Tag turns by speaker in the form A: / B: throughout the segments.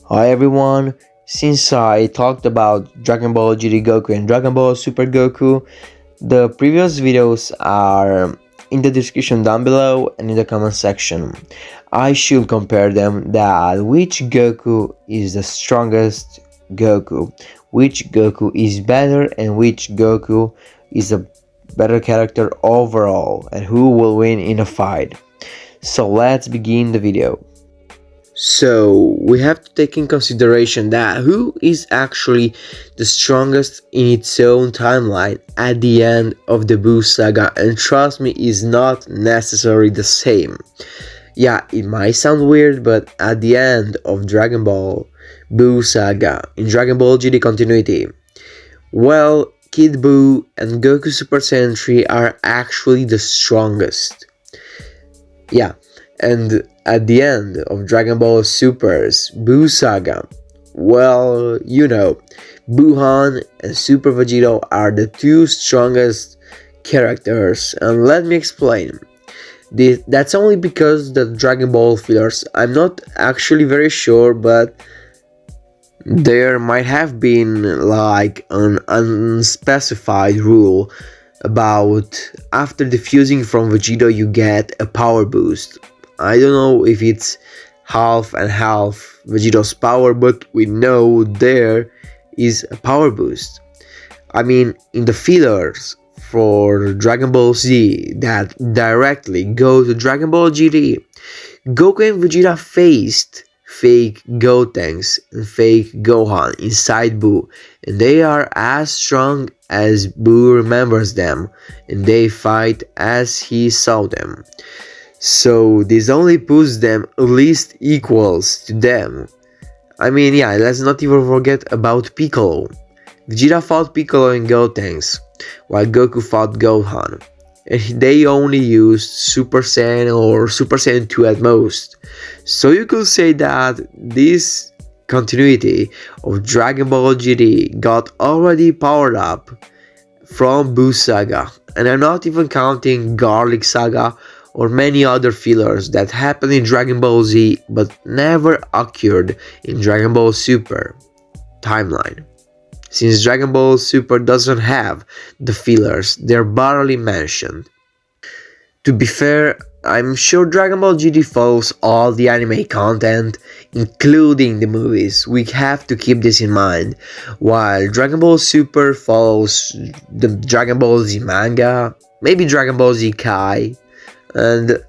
A: Hi everyone, since I talked about Dragon Ball GT Goku and Dragon Ball Super Goku, the previous videos are in the description down below and in the comment section. I should compare them that which Goku is the strongest Goku, which Goku is better and which Goku is a better character overall and who will win in a fight. So let's begin the video. So we have to take in consideration that who is actually the strongest in its own timeline at the end of the Buu saga, and trust me, is not necessarily the same. Yeah, it might sound weird, but at the end of Dragon Ball Buu saga in Dragon Ball GT continuity, well, Kid Buu and Goku Super Saiyan 3 are actually the strongest. Yeah, and at the end of Dragon Ball Super's Buu Saga, well, Buuhan and Super Vegito are the two strongest characters, and let me explain. That's only because the Dragon Ball fillers, I'm not actually very sure, but there might have been like an unspecified rule about after defusing from Vegito you get a power boost. I don't know if it's half and half Vegito's power, but we know there is a power boost. I mean, in the fillers for Dragon Ball Z that directly go to Dragon Ball GT, Goku and Vegeta faced fake Gotenks and fake Gohan inside Buu, and they are as strong as Buu remembers them, and they fight as he saw them. So this only puts them at least equals to them. I mean, yeah, let's not even forget about Piccolo. Vegeta fought Piccolo in Gotenks, while Goku fought Gohan. And they only used Super Saiyan or Super Saiyan 2 at most. So you could say that this continuity of Dragon Ball GT got already powered up from Buu Saga, and I'm not even counting Garlic Saga or many other fillers that happened in Dragon Ball Z but never occurred in Dragon Ball Super timeline. Since Dragon Ball Super doesn't have the fillers, they're barely mentioned. To be fair, I'm sure Dragon Ball GT follows all the anime content, including the movies. We have to keep this in mind. While Dragon Ball Super follows the Dragon Ball Z manga, maybe Dragon Ball Z Kai, and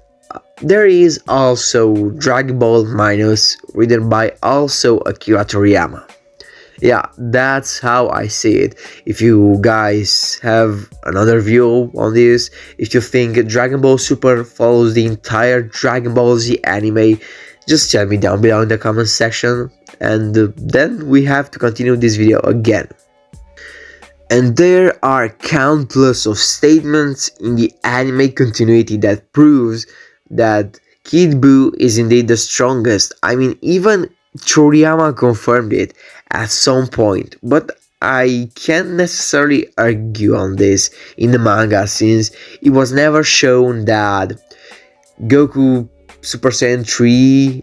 A: there is also Dragon Ball Minus, written by also Akira Toriyama. Yeah, that's how I see it. If you guys have another view on this, if you think Dragon Ball Super follows the entire Dragon Ball Z anime, just tell me down below in the comment section, and then we have to continue this video again. And there are countless of statements in the anime continuity that proves that Kid Buu is indeed the strongest. I mean, even Toriyama confirmed it at some point, but I can't necessarily argue on this in the manga since it was never shown that Goku Super Saiyan 3,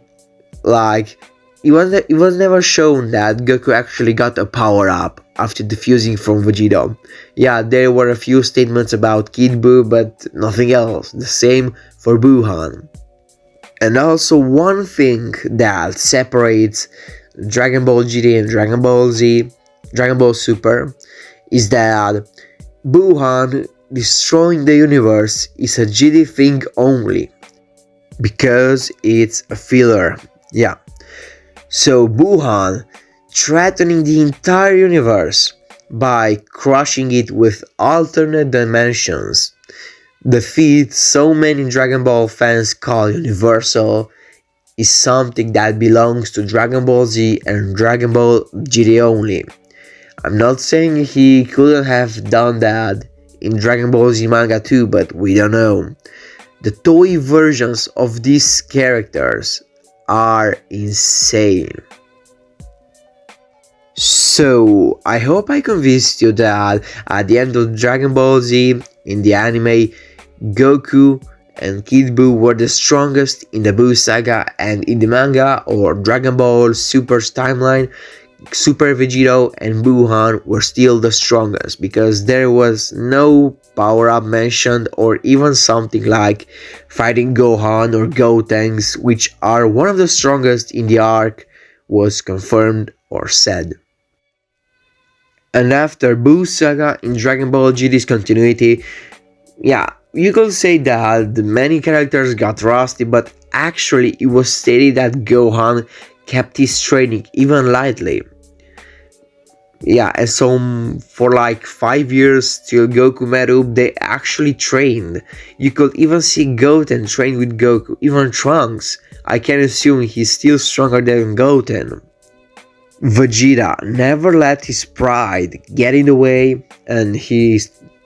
A: like, it was never shown that Goku actually got a power up after defusing from Vegito. Yeah, there were a few statements about Kid Buu, but nothing else. The same for Buuhan. And also one thing that separates Dragon Ball GT and Dragon Ball Z, Dragon Ball Super, is that Buuhan destroying the universe is a GT thing only, because it's a filler. Yeah. So Buuhan threatening the entire universe by crushing it with alternate dimensions, the feat so many Dragon Ball fans call universal, is something that belongs to Dragon Ball Z and Dragon Ball GT only. I'm not saying he couldn't have done that in Dragon Ball Z manga too, but we don't know. The toy versions of these characters are insane. So I hope I convinced you that at the end of Dragon Ball Z in the anime, Goku and Kid Buu were the strongest in the Buu saga, and in the manga or Dragon Ball Super's timeline, Super Vegito and Buuhan were still the strongest because there was no power-up mentioned or even something like fighting Gohan or Gotenks, which are one of the strongest in the arc, was confirmed or said. And after Buu saga in Dragon Ball GT's continuity, yeah, you could say that many characters got rusty, but actually it was stated that Gohan kept his training even lightly. Yeah, and so for like 5 years till Goku met up, they actually trained. You could even see Goten train with Goku, even Trunks. I can assume he's still stronger than Goten. Vegeta never let his pride get in the way, and he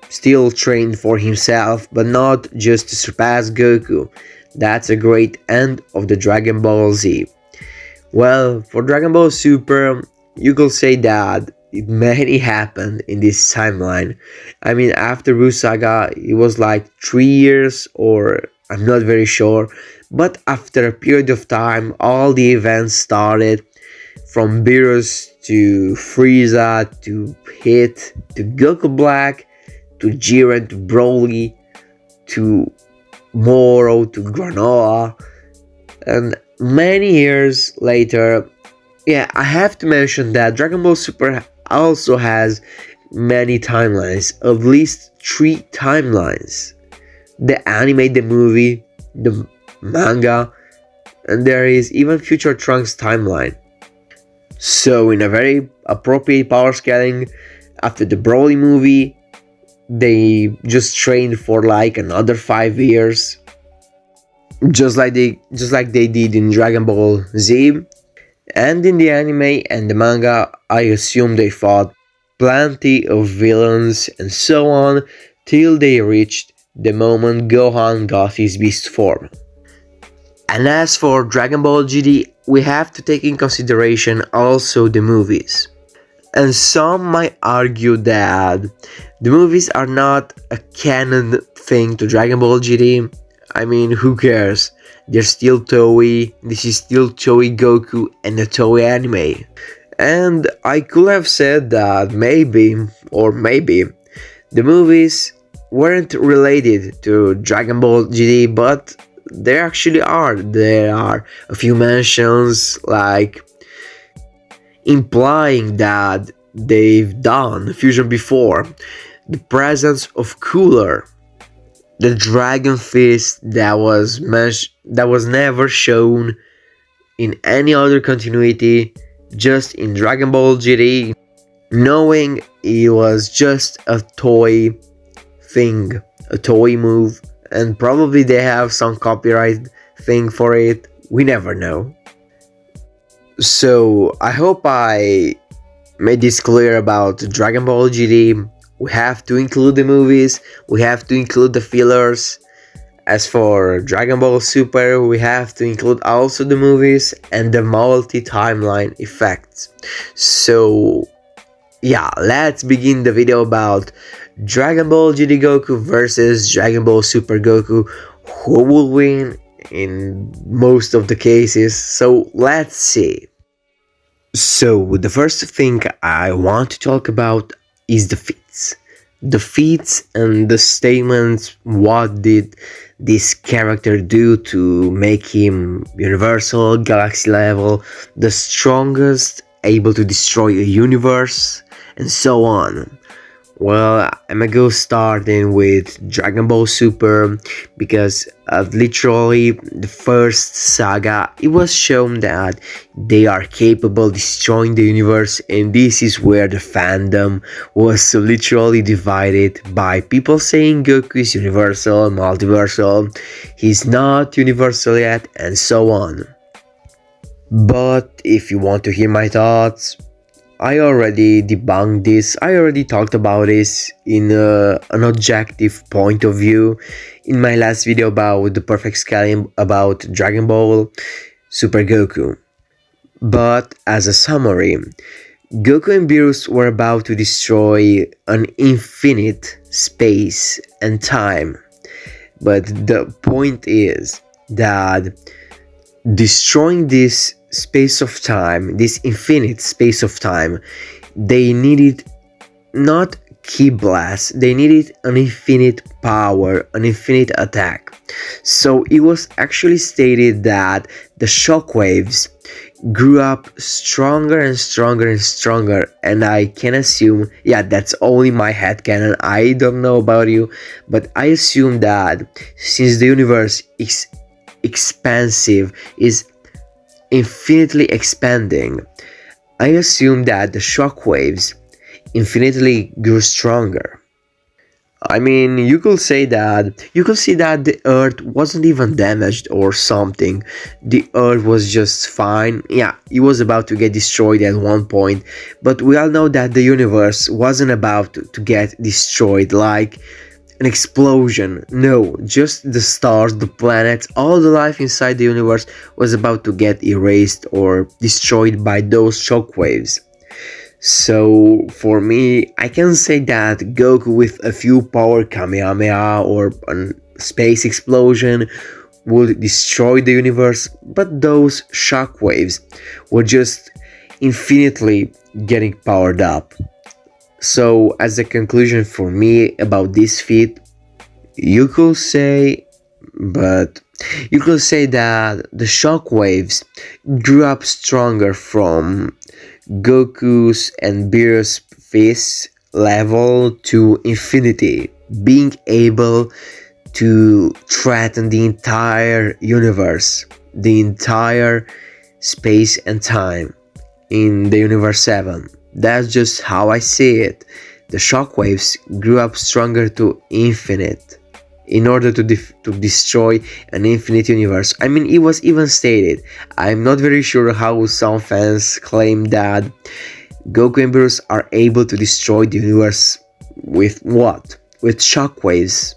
A: still trained for himself, but not just to surpass Goku. That's a great end of the Dragon Ball Z. Well, for Dragon Ball Super, you could say that many happened in this timeline. I mean, after Buu Saga, it was like 3 years, or I'm not very sure, but after a period of time, all the events started, from Beerus to Frieza to Hit to Goku Black to Jiren to Broly to Moro to Granola, and many years later, yeah, I have to mention that Dragon Ball Super also has many timelines, at least 3 timelines. The anime, the movie, the manga, and there is even Future Trunks timeline. So in a very appropriate power scaling, after the Broly movie, they just trained for like another 5 years, just like they did in Dragon Ball Z. And in the anime and the manga, I assume they fought plenty of villains and so on, till they reached the moment Gohan got his beast form. And as for Dragon Ball GT, we have to take in consideration also the movies. And some might argue that the movies are not a canon thing to Dragon Ball GT. I mean, who cares? They're still Toei, this is still Toei Goku and a Toei anime. And I could have said that maybe, the movies weren't related to Dragon Ball GT, but they actually are. There are a few mentions like implying that they've done fusion before. The presence of Cooler, the Dragon Fist that was never shown in any other continuity, just in Dragon Ball GT, knowing it was just a toy thing, a toy move, and probably they have some copyright thing for it, we never know. So I hope I made this clear about Dragon Ball GT. We have to include the movies, we have to include the fillers. As for Dragon Ball Super, we have to include also the movies and the multi-timeline effects. So yeah, let's begin the video about Dragon Ball GT Goku versus Dragon Ball Super Goku. Who will win in most of the cases? So let's see. So the first thing I want to talk about is the feats. The feats and the statements. What did this character do to make him universal, galaxy level, the strongest, able to destroy a universe, and so on? Well, I'm gonna go starting with Dragon Ball Super, because literally the first saga, it was shown that they are capable of destroying the universe, and this is where the fandom was literally divided by people saying Goku is universal, multiversal, he's not universal yet, and so on. But if you want to hear my thoughts, I already debunked this, I already talked about this in an objective point of view in my last video about the perfect scaling about Dragon Ball Super Goku. But as a summary, Goku and Beerus were about to destroy an infinite space and time. But the point is that destroying this space of time, this infinite space of time, they needed not key blast, they needed an infinite power, an infinite attack. So it was actually stated that the shockwaves grew up stronger and stronger and stronger, and I can assume, yeah, that's only my headcanon, I don't know about you, but I assume that since the universe is expansive, is infinitely expanding, I assume that the shockwaves infinitely grew stronger. I mean, you could see that the Earth wasn't even damaged or something. The Earth was just fine. Yeah, it was about to get destroyed at one point, but we all know that the universe wasn't about to get destroyed like an explosion. No, just the stars, the planets, all the life inside the universe was about to get erased or destroyed by those shockwaves. So for me, I can say that Goku with a few power Kamehameha or a space explosion would destroy the universe, but those shockwaves were just infinitely getting powered up. So as a conclusion for me about this feat, you could say, but you could say that the shockwaves grew up stronger from Goku's and Beerus' face level to infinity, being able to threaten the entire universe, the entire space and time in the Universe 7. That's just how I see it. The shockwaves grew up stronger to infinite in order to destroy an infinite universe. I mean, it was even stated. I'm not very sure how some fans claim that Goku and Beerus are able to destroy the universe with what? With shockwaves.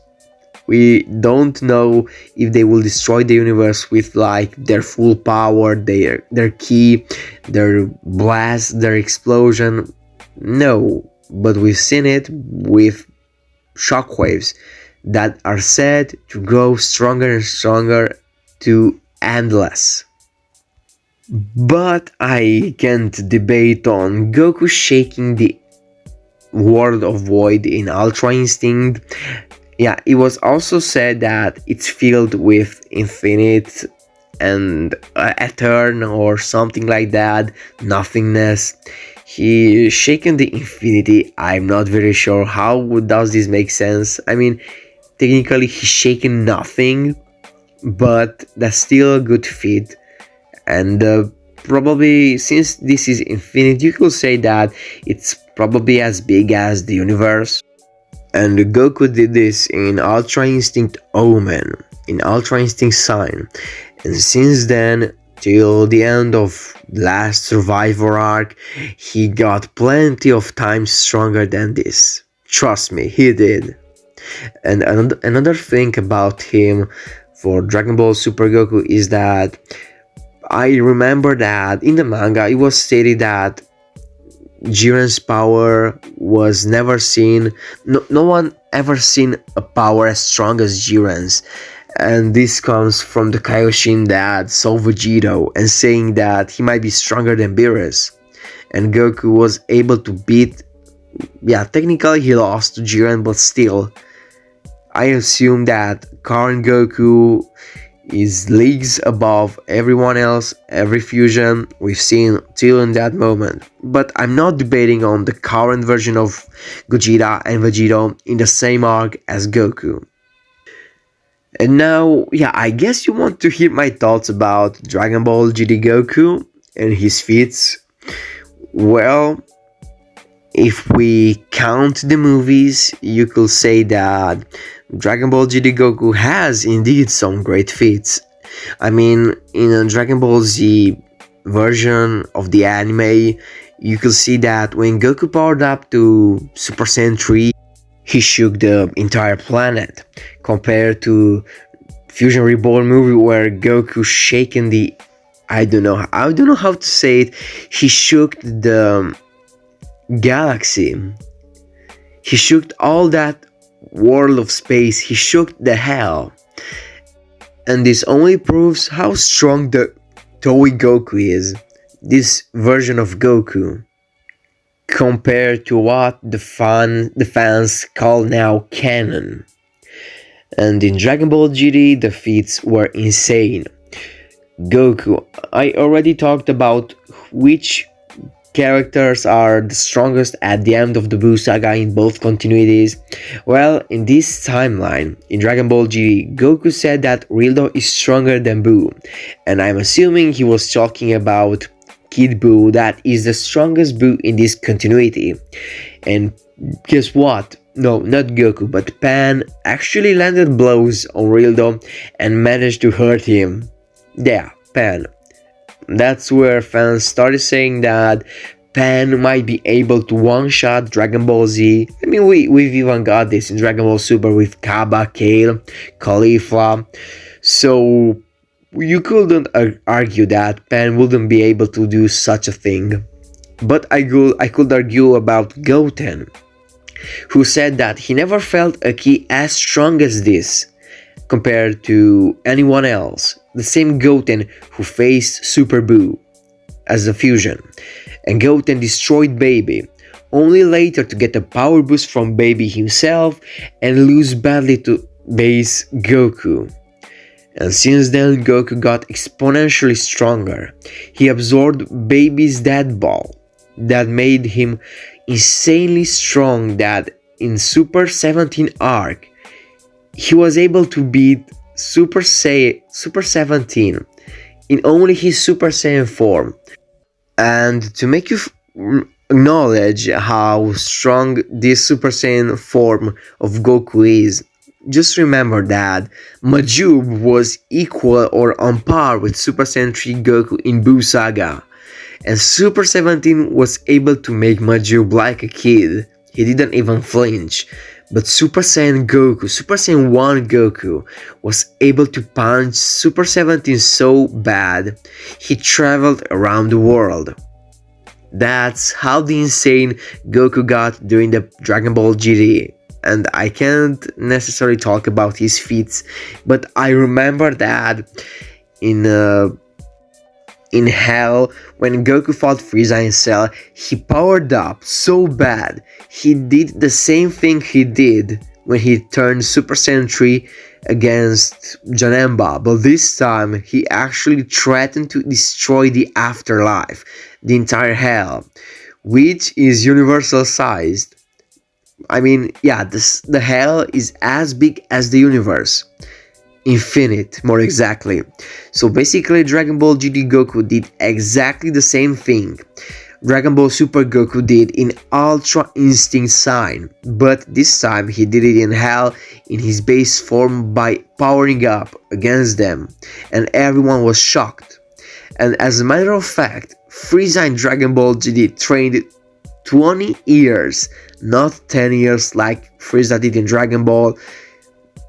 A: We don't know if they will destroy the universe with like their full power, their ki, their blast, their explosion. No, but we've seen it with shockwaves that are said to grow stronger and stronger to endless. But I can't debate on Goku shaking the world of Void in Ultra Instinct. Yeah, it was also said that it's filled with infinite and etern or something like that, nothingness. He shaken the infinity. I'm not very sure how does this make sense. I mean, technically he's shaken nothing, but that's still a good feat. And probably since this is infinite, you could say that it's probably as big as the universe. And Goku did this in Ultra Instinct Omen, in Ultra Instinct Sign, and since then till the end of last Survivor arc, he got plenty of times stronger than this. Trust me, he did. And another thing about him for Dragon Ball Super Goku is that I remember that in the manga it was stated that Jiren's power was never seen. No one ever seen a power as strong as Jiren's. And this comes from the Kaioshin that saw Vegito and saying that he might be stronger than Beerus. And Goku was able to beat. Yeah, technically he lost to Jiren, but still, I assume that current Goku is leagues above everyone else, every fusion we've seen till in that moment. But I'm not debating on the current version of Gogeta and Vegito in the same arc as Goku. And now, yeah, I guess you want to hear my thoughts about Dragon Ball GT Goku and his feats. Well, if we count the movies, you could say that Dragon Ball GT Goku has indeed some great feats. I mean, in a Dragon Ball Z version of the anime, you could see that when Goku powered up to Super Saiyan 3, he shook the entire planet. Compared to Fusion Reborn movie where Goku shaken the I don't know how to say it. He shook the galaxy. He shook all that world of space, he shook the hell. And this only proves how strong the Toei Goku is, this version of Goku, compared to what the fans call now canon. And in Dragon Ball GT, the feats were insane. Goku, I already talked about which characters are the strongest at the end of the Buu saga in both continuities. Well, in this timeline, in Dragon Ball GT, Goku said that Rildo is stronger than Buu, and I'm assuming he was talking about Kid Buu, that is the strongest Buu in this continuity. And guess what? No, not Goku, but Pan actually landed blows on Rildo and managed to hurt him. Yeah, Pan. That's where fans started saying that Pan might be able to one-shot Dragon Ball Z. I mean, we've even got this in Dragon Ball Super with Kaba, Kale, Caulifla. So you couldn't argue that Pan wouldn't be able to do such a thing. But I could argue about Goten, who said that he never felt a ki as strong as this compared to anyone else. The same Goten who faced Super Buu as a fusion, and Goten destroyed Baby, only later to get a power boost from Baby himself and lose badly to base Goku. And since then, Goku got exponentially stronger. He absorbed Baby's dead ball that made him insanely strong, that in Super 17 arc he was able to beat Super 17 in only his Super Saiyan form. And to make you acknowledge how strong this Super Saiyan form of Goku is, just remember that Majub was equal or on par with Super Saiyan 3 Goku in Buu Saga. And Super 17 was able to make Majub like a kid. He didn't even flinch. But Super Saiyan Goku, Super Saiyan 1 Goku, was able to punch Super 17 so bad, he traveled around the world. That's how the insane Goku got during the Dragon Ball GT. And I can't necessarily talk about his feats, but I remember that in Hell, when Goku fought Frieza in Cell, he powered up so bad. He did the same thing he did when he turned Super Saiyan 3 against Janemba, but this time he actually threatened to destroy the afterlife, the entire Hell, which is universal sized. I mean, yeah, the Hell is as big as the universe. Infinite, more exactly. So basically, Dragon Ball GT Goku did exactly the same thing Dragon Ball Super Goku did in Ultra Instinct Sign, but this time he did it in Hell in his base form by powering up against them, and everyone was shocked. And as a matter of fact, Frieza in Dragon Ball GT trained 20 years, not 10 years like Frieza did in Dragon Ball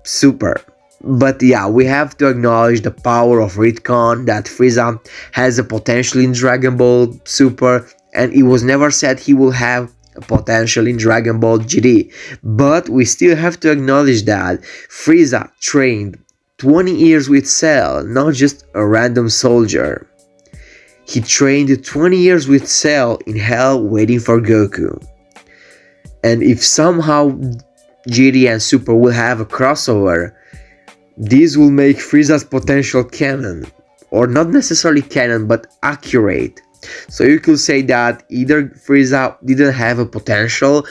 A: Super. But yeah, we have to acknowledge the power of Retcon, that Frieza has a potential in Dragon Ball Super, and it was never said he will have a potential in Dragon Ball GT. But we still have to acknowledge that Frieza trained 20 years with Cell, not just a random soldier. He trained 20 years with Cell in Hell waiting for Goku. And if somehow GT and Super will have a crossover, this will make Frieza's potential canon, or not necessarily canon, but accurate. So you could say that either Frieza didn't have a potential,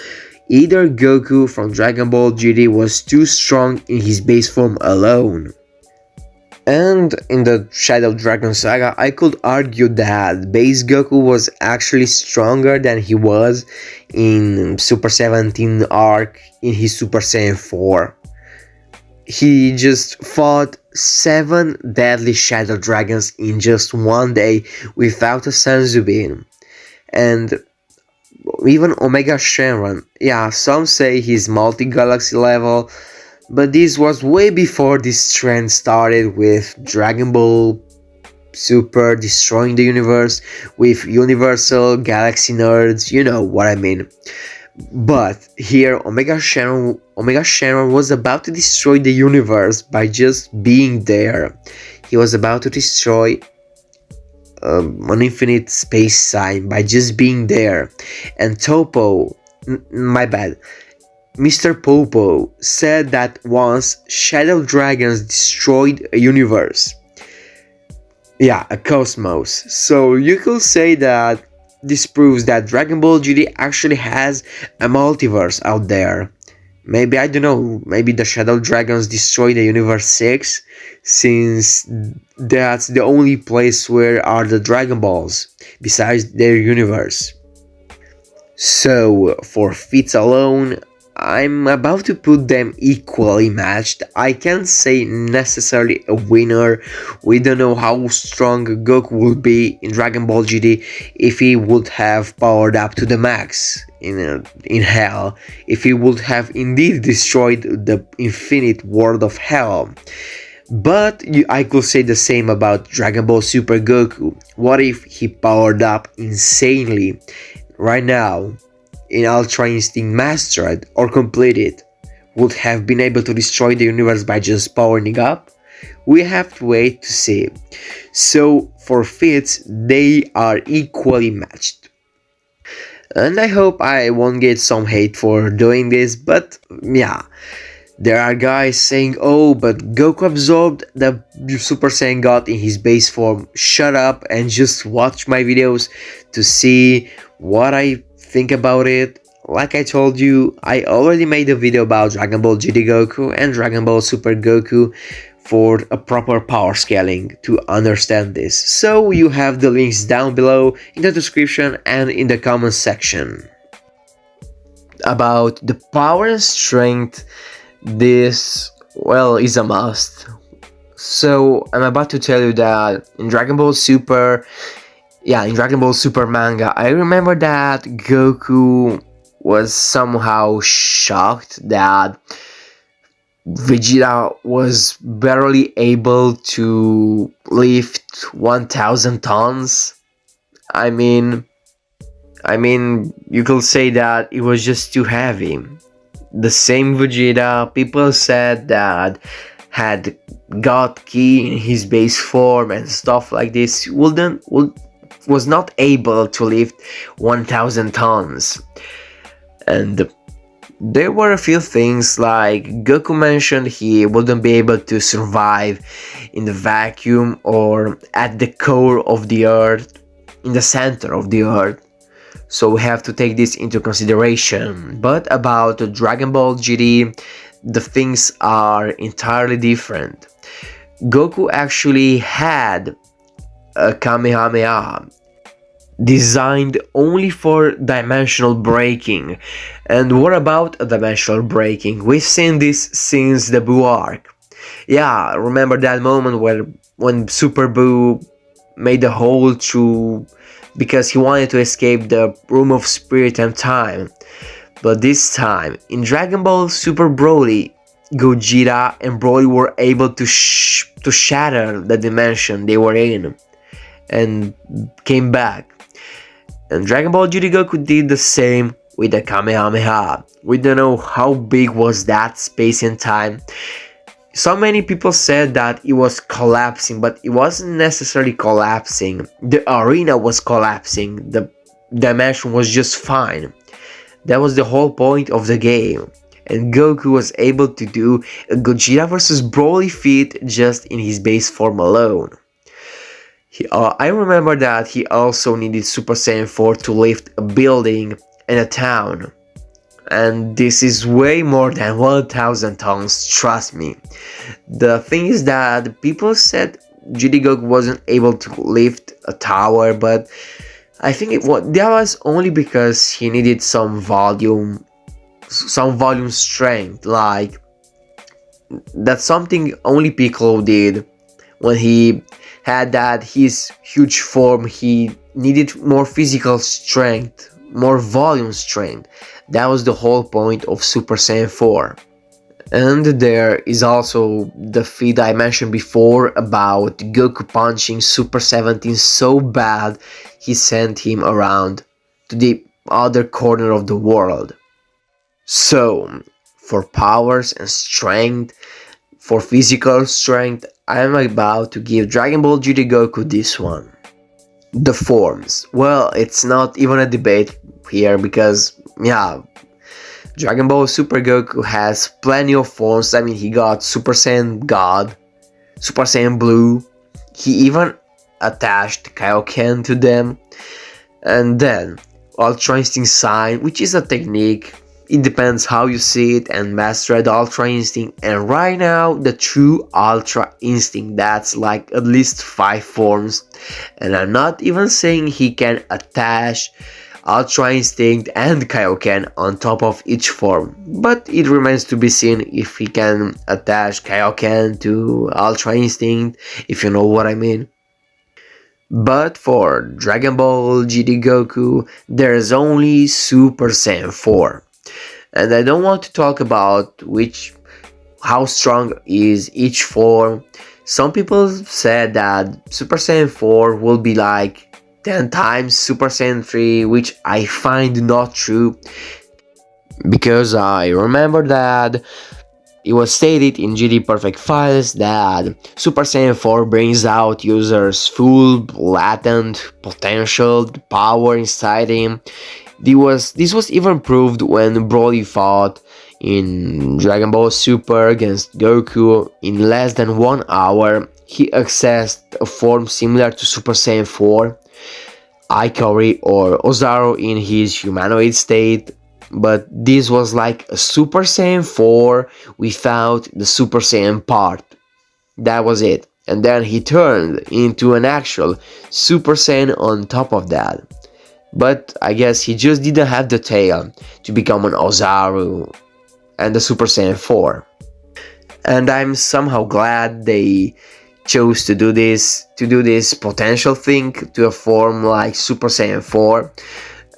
A: either Goku from Dragon Ball GT was too strong in his base form alone. And in the Shadow Dragon Saga, I could argue that base Goku was actually stronger than he was in Super 17 arc in his Super Saiyan 4. He just fought 7 deadly Shadow Dragons in just one day without a Senzu Bean. And even Omega Shenron, yeah, some say he's multi-galaxy level, but this was way before this trend started with Dragon Ball Super destroying the universe with Universal Galaxy nerds, you know what I mean. But here, Omega Shenron was about to destroy the universe by just being there. He was about to destroy an infinite space time by just being there. And my bad, Mr. Popo said that once shadow dragons destroyed a universe. Yeah, a cosmos. So you could say that this proves that Dragon Ball GT actually has a multiverse out there. Maybe, I don't know, maybe the Shadow Dragons destroy the Universe 6, since that's the only place where are the Dragon Balls, besides their universe. So, for Feats alone, I'm about to put them equally matched. I can't say necessarily a winner. We don't know how strong Goku would be in Dragon Ball GT if he would have powered up to the max in Hell, if he would have indeed destroyed the infinite world of Hell. But I could say the same about Dragon Ball Super Goku. What if he powered up insanely right now in Ultra Instinct Mastered or completed? Would have been able to destroy the universe by just powering up? We have to wait to see. So for Feats, they are equally matched. And I hope I won't get some hate for doing this, but yeah. There are guys saying, oh, but Goku absorbed the Super Saiyan God in his base form. Shut up and just watch my videos to see what I think about it. Like I told you, I already made a video about Dragon Ball GT Goku and Dragon Ball Super Goku for a proper power scaling to understand this. So you have the links down below in the description and in the comment section. About the power and strength, this, well, is a must. So I'm about to tell you that in Dragon Ball Super manga, I remember that Goku was somehow shocked that Vegeta was barely able to lift 1000 tons. I mean, you could say that it was just too heavy. The same Vegeta, people said that had God Ki in his base form and stuff like this, was not able to lift 1000 tons. And there were a few things, like Goku mentioned he wouldn't be able to survive in the vacuum or at the core of the earth, in the center of the earth. So we have to take this into consideration. But about Dragon Ball GT, the things are entirely different. Goku actually had a Kamehameha designed only for dimensional breaking. And what about dimensional breaking? We've seen this since the Buu arc. Yeah, remember that moment when Super Buu made a hole through, because he wanted to escape the Room of Spirit and Time. But this time, in Dragon Ball Super Broly, Gogeta and Broly were able to shatter the dimension they were in and came back. And Dragon Ball GT Goku did the same with the Kamehameha. We don't know how big was that space and time. So many people said that it was collapsing, but it wasn't necessarily collapsing. The arena was collapsing, the dimension was just fine. That was the whole point of the game. And Goku was able to do a Gogeta vs Broly feat just in his base form alone. I remember that he also needed Super Saiyan 4 to lift a building and a town. And this is way more than 1000 tons, trust me. The thing is that people said GT Goku wasn't able to lift a tower, but I think that was only because he needed some volume strength. Like, that's something only Piccolo did. When he had his huge form, he needed more physical strength, more volume strength. That was the whole point of Super Saiyan 4. And there is also the feat I mentioned before about Goku punching Super 17 so bad he sent him around to the other corner of the world. So, for powers and strength, for physical strength, I am about to give Dragon Ball GT Goku this one. The forms. Well, it's not even a debate here because, yeah, Dragon Ball Super Goku has plenty of forms. I mean, he got Super Saiyan God, Super Saiyan Blue. He even attached Kaioken to them. And then Ultra Instinct Sign, which is a technique. It depends how you see it and master the Ultra Instinct. And right now, the true Ultra Instinct, that's like at least 5 forms. And I'm not even saying he can attach Ultra Instinct and Kaioken on top of each form, but it remains to be seen if he can attach Kaioken to Ultra Instinct, if you know what I mean. But for Dragon Ball GT Goku, there is only Super Saiyan 4. And I don't want to talk about how strong is each form. Some people said that Super Saiyan 4 will be like 10 times Super Saiyan 3, which I find not true, because I remember that it was stated in GT Perfect files that Super Saiyan 4 brings out users' full latent potential, the power inside him. This was even proved when Broly fought in Dragon Ball Super against Goku. In less than 1 hour, he accessed a form similar to Super Saiyan 4, Ikari or Ozaru in his humanoid state, but this was like a Super Saiyan 4 without the Super Saiyan part. That was it. And then he turned into an actual Super Saiyan on top of that. But I guess he just didn't have the tail to become an Ozaru and the Super Saiyan 4. And I'm somehow glad they chose to do this potential thing to a form like Super Saiyan 4.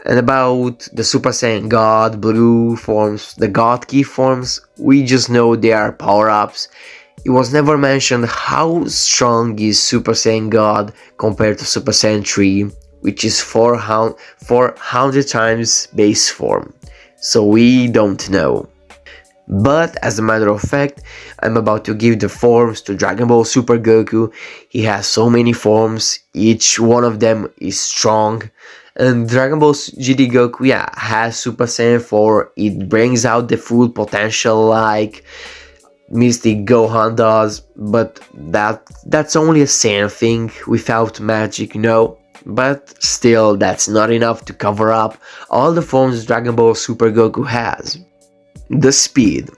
A: And about the Super Saiyan God Blue forms, the God Key forms, we just know they are power-ups. It was never mentioned how strong is Super Saiyan God compared to Super Saiyan 3, which is 400 times base form. So we don't know. But as a matter of fact, I'm about to give the forms to Dragon Ball Super Goku. He has so many forms, each one of them is strong. And Dragon Ball GT Goku, yeah, has Super Saiyan 4. It brings out the full potential like Mystic Gohan does, but that's only a Saiyan thing without magic, you know. But still, that's not enough to cover up all the forms Dragon Ball Super Goku has. The speed.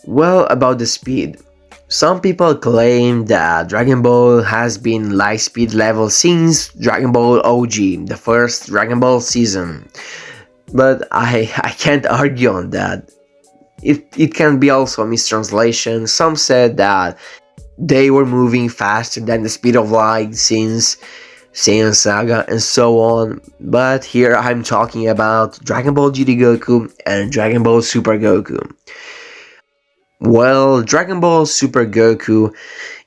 A: Well, about the speed. Some people claim that Dragon Ball has been light speed level since Dragon Ball OG, the first Dragon Ball season. But I can't argue on that. It can be also a mistranslation. Some said that they were moving faster than the speed of light since Saiyan Saga and so on, but here I'm talking about Dragon Ball GT Goku and Dragon Ball Super Goku. Well, Dragon Ball Super Goku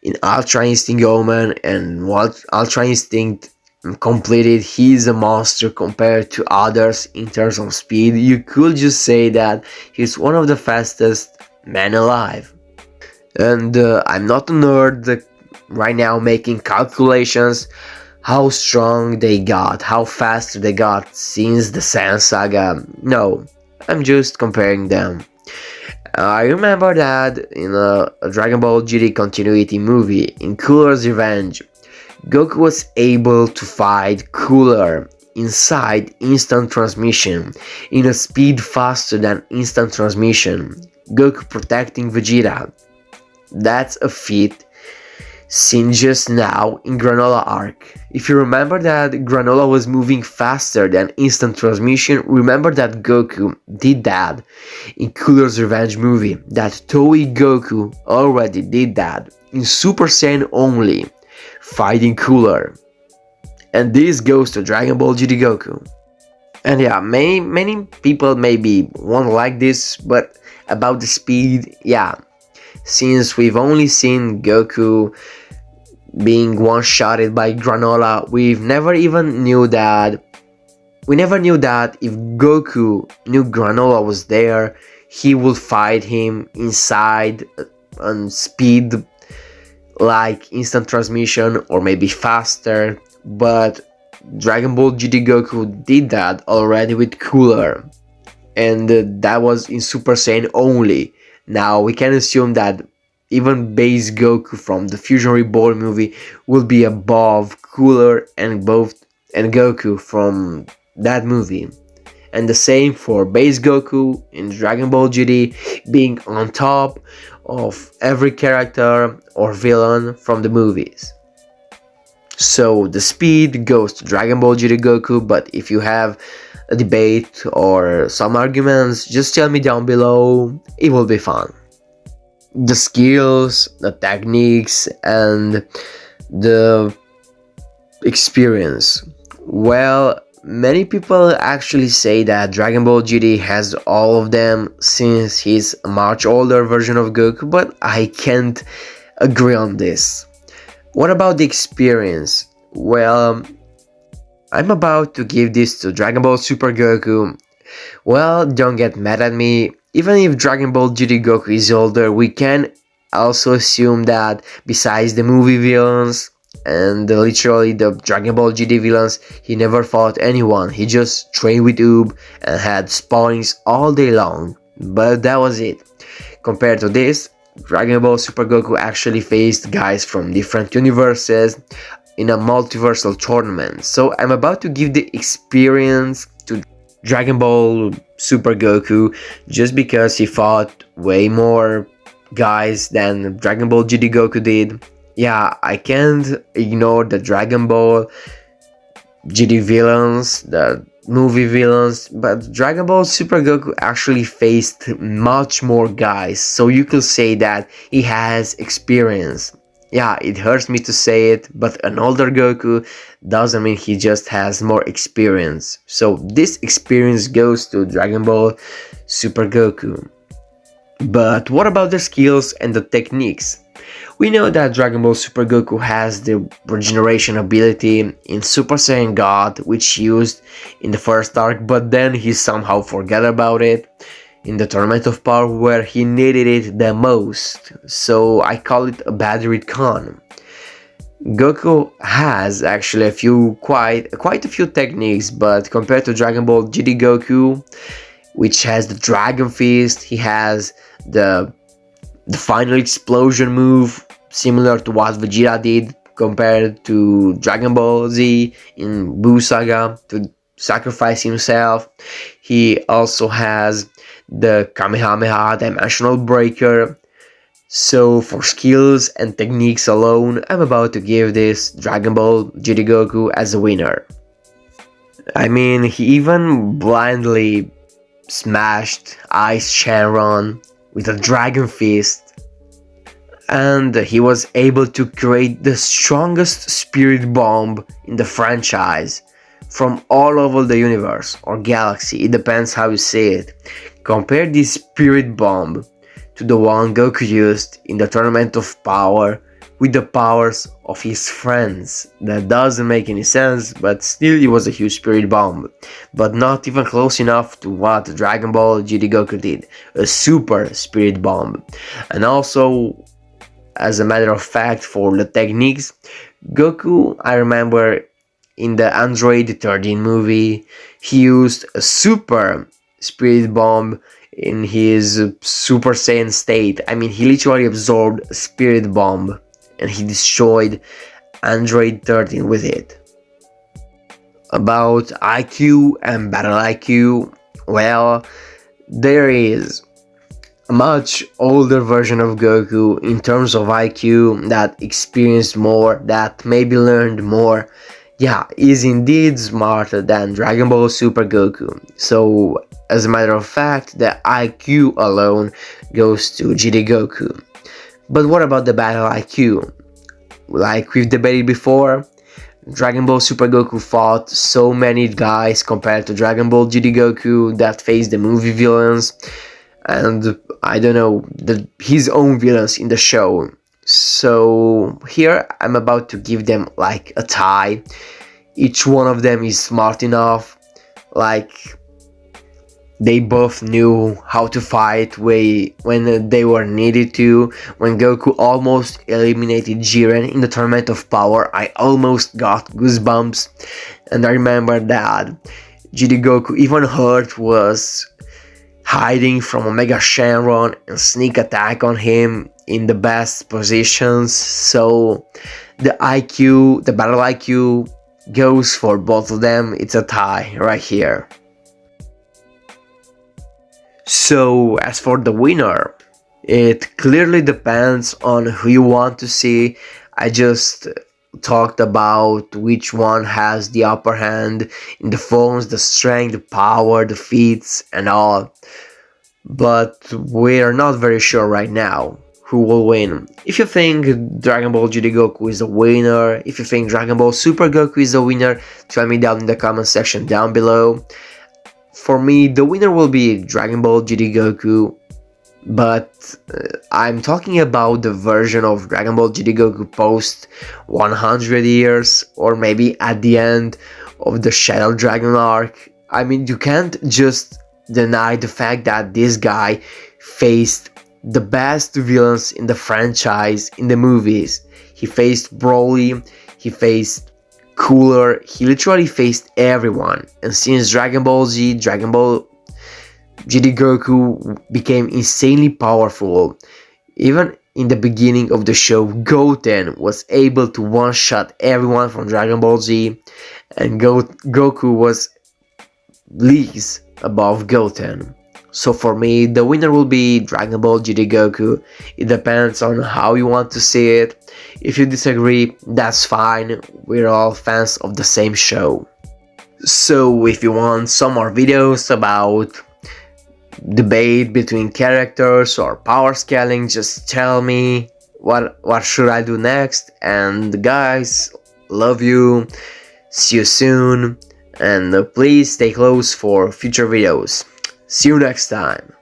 A: in Ultra Instinct Omen and what Ultra Instinct completed, he's a monster compared to others in terms of speed. You could just say that he's one of the fastest men alive. And I'm not a nerd right now making calculations how strong they got, how fast they got since the Saiyan Saga. No, I'm just comparing them. I remember that in a Dragon Ball GT continuity movie, in Cooler's Revenge, Goku was able to fight Cooler inside instant transmission, in a speed faster than instant transmission, Goku protecting Vegeta. That's a feat seen just now in Granola arc. If you remember that Granola was moving faster than instant transmission, remember that Goku did that in Cooler's Revenge movie. That Toei Goku already did that in Super Saiyan only, fighting Cooler. And this goes to Dragon Ball GT Goku. And yeah, many people maybe won't like this, but about the speed, yeah, since we've only seen Goku being one-shotted by Granola, we've never even knew that We never knew that if Goku knew Granola was there, he would fight him inside on speed like instant transmission or maybe faster, but Dragon Ball GT Goku did that already with Cooler, and that was in Super Saiyan only. Now we can assume that even base Goku from the Fusion Reborn movie will be above Cooler and Goku from that movie. And the same for base Goku in Dragon Ball GT being on top of every character or villain from the movies. So the speed goes to Dragon Ball GT Goku, but if you have a debate or some arguments, just tell me down below, it will be fun. The skills, the techniques, and the experience. Well, many people actually say that Dragon Ball GT has all of them since he's a much older version of Goku, but I can't agree on this. What about the experience? Well, I'm about to give this to Dragon Ball Super Goku. Well, don't get mad at me. Even if Dragon Ball GT Goku is older, we can also assume that besides the movie villains and literally the Dragon Ball GT villains, he never fought anyone. He just trained with Oob and had sparrings all day long. But that was it. Compared to this, Dragon Ball Super Goku actually faced guys from different universes in a multiversal tournament. So I'm about to give the experience to Dragon Ball Super Goku just because he fought way more guys than Dragon Ball GT Goku did. Yeah, I can't ignore the Dragon Ball GT villains, the movie villains, but Dragon Ball Super Goku actually faced much more guys, so you could say that he has experience. Yeah, it hurts me to say it, but an older Goku doesn't mean he just has more experience. So this experience goes to Dragon Ball Super Goku. But what about the skills and the techniques? We know that Dragon Ball Super Goku has the regeneration ability in Super Saiyan God, which he used in the first arc, but then he somehow forgot about it in the Tournament of Power where he needed it the most. So I call it a bad retcon. Goku has actually quite a few techniques, but compared to Dragon Ball GT Goku, which has the Dragon Fist, he has the final explosion move, similar to what Vegeta did compared to Dragon Ball Z in Buu Saga to sacrifice himself. He also has the Kamehameha Dimensional Breaker. So for skills and techniques alone, I'm about to give this Dragon Ball GT Goku as a winner. I mean, he even blindly smashed Ice Shenron with a Dragon Fist, and he was able to create the strongest spirit bomb in the franchise from all over the universe or galaxy, it depends how you say it. Compare this spirit bomb to the one Goku used in the Tournament of Power with the powers of his friends. That doesn't make any sense, but still it was a huge spirit bomb, but not even close enough to what Dragon Ball GT Goku did, a super spirit bomb. And also, as a matter of fact, for the techniques, Goku, I remember in the Android 13 movie, he used a super spirit bomb in his Super Saiyan state. I mean, he literally absorbed a spirit bomb and he destroyed Android 13 with it. About IQ and battle IQ, well, there is a much older version of Goku in terms of IQ that experienced more, that maybe learned more. Yeah, is indeed smarter than Dragon Ball Super Goku. So, as a matter of fact, the IQ alone goes to GT Goku. But what about the battle IQ? Like we've debated before, Dragon Ball Super Goku fought so many guys compared to Dragon Ball GT Goku that faced the movie villains and I don't know, his own villains in the show. So here I'm about to give them like a tie. Each one of them is smart enough like they both knew how to fight when they were needed to. When Goku almost eliminated Jiren in the Tournament of Power, I almost got goosebumps. And I remember that GD Goku, even hurt, was hiding from Omega Shenron and sneak attack on him in the best positions. So the IQ, the battle IQ goes for both of them. It's a tie right here. So as for the winner, it clearly depends on who you want to see. I just talked about which one has the upper hand in the forms, the strength, the power, the feats and all. But we are not very sure right now who will win. If you think Dragon Ball GT Goku is the winner, if you think Dragon Ball Super Goku is the winner, tell me down in the comment section down below. For me, the winner will be Dragon Ball GT Goku, but I'm talking about the version of Dragon Ball GT Goku post 100 years, or maybe at the end of the Shadow Dragon arc. I mean, you can't just deny the fact that this guy faced the best villains in the franchise, in the movies. He faced Broly, he faced Cooler, he literally faced everyone. And since Dragon Ball Z, Dragon Ball GT Goku became insanely powerful, even in the beginning of the show, Goten was able to one-shot everyone from Dragon Ball Z, and Goku was leagues above Goten. So for me, the winner will be Dragon Ball GT Goku. It depends on how you want to see it. If you disagree, that's fine. We're all fans of the same show. So if you want some more videos about debate between characters or power scaling, just tell me what should I do next. And guys, love you. See you soon. And please stay close for future videos. See you next time.